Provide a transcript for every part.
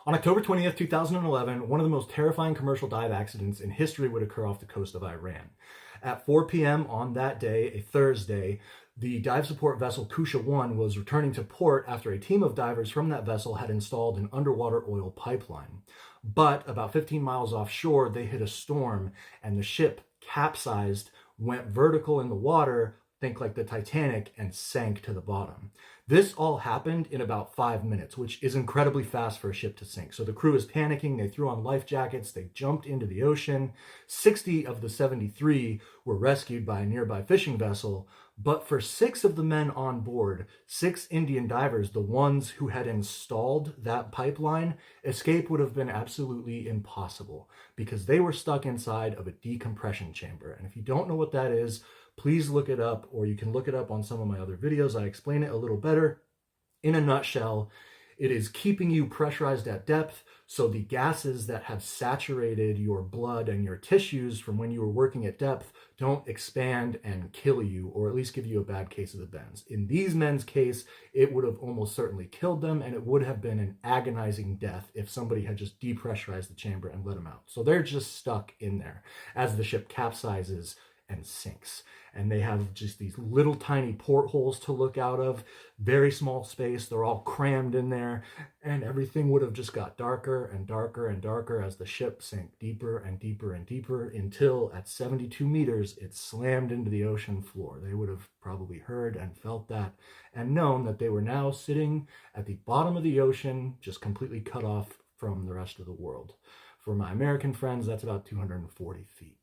On October 20th, 2011, one of the most terrifying commercial dive accidents in history would occur off the coast of Iran. At 4 p.m. on that day, a Thursday, the dive support vessel Koosha 1 was returning to port after a team of divers from that vessel had installed an underwater oil pipeline. But about 15 miles offshore, they hit a storm and the ship capsized, went vertical in the water, think like the Titanic, and sank to the bottom. This all happened in about 5 minutes, which is incredibly fast for a ship to sink. So the crew is panicking. They threw on life jackets. They jumped into the ocean. 60 of the 73 were rescued by a nearby fishing vessel. But for 6 of the men on board, 6 Indian divers, the ones who had installed that pipeline, escape would have been absolutely impossible because they were stuck inside of a decompression chamber. And if you don't know what that is, please look it up, or you can look it up on some of my other videos. I explain it a little better. In a nutshell, it is keeping you pressurized at depth so the gases that have saturated your blood and your tissues from when you were working at depth don't expand and kill you, or at least give you a bad case of the bends. In these men's case, it would have almost certainly killed them, and it would have been an agonizing death if somebody had just depressurized the chamber and let them out. So they're just stuck in there as the ship capsizes and sinks. And they have just these little tiny portholes to look out of, very small space. They're all crammed in there, and everything would have just got darker and darker and darker as the ship sank deeper and deeper and deeper until at 72 meters, it slammed into the ocean floor. They would have probably heard and felt that and known that they were now sitting at the bottom of the ocean, just completely cut off from the rest of the world. For my American friends, that's about 240 feet.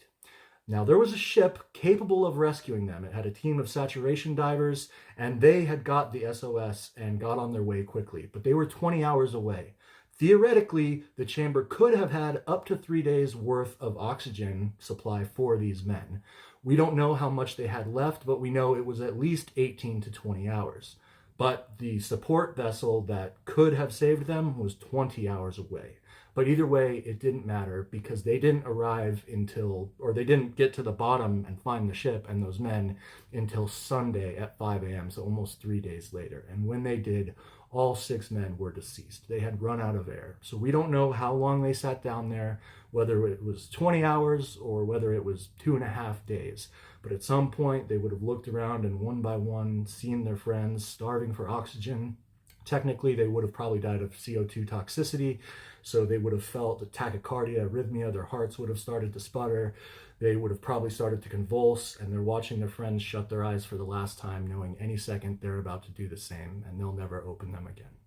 Now, there was a ship capable of rescuing them. It had a team of saturation divers, and they had got the SOS and got on their way quickly, but they were 20 hours away. Theoretically, the chamber could have had up to 3 days worth of oxygen supply for these men. We don't know how much they had left, but we know it was at least 18 to 20 hours. But the support vessel that could have saved them was 20 hours away. But either way, it didn't matter because they didn't arrive until, or they didn't get to the bottom and find the ship and those men until Sunday at 5 a.m., so almost 3 days later. And when they did, all 6 men were deceased. They had run out of air. So we don't know how long they sat down there, whether it was 20 hours or whether it was 2.5 days. But at some point, they would have looked around and one by one seen their friends starving for oxygen. Technically, they would have probably died of CO2 toxicity, so they would have felt tachycardia, arrhythmia, their hearts would have started to sputter, they would have probably started to convulse, and they're watching their friends shut their eyes for the last time, knowing any second they're about to do the same, and they'll never open them again.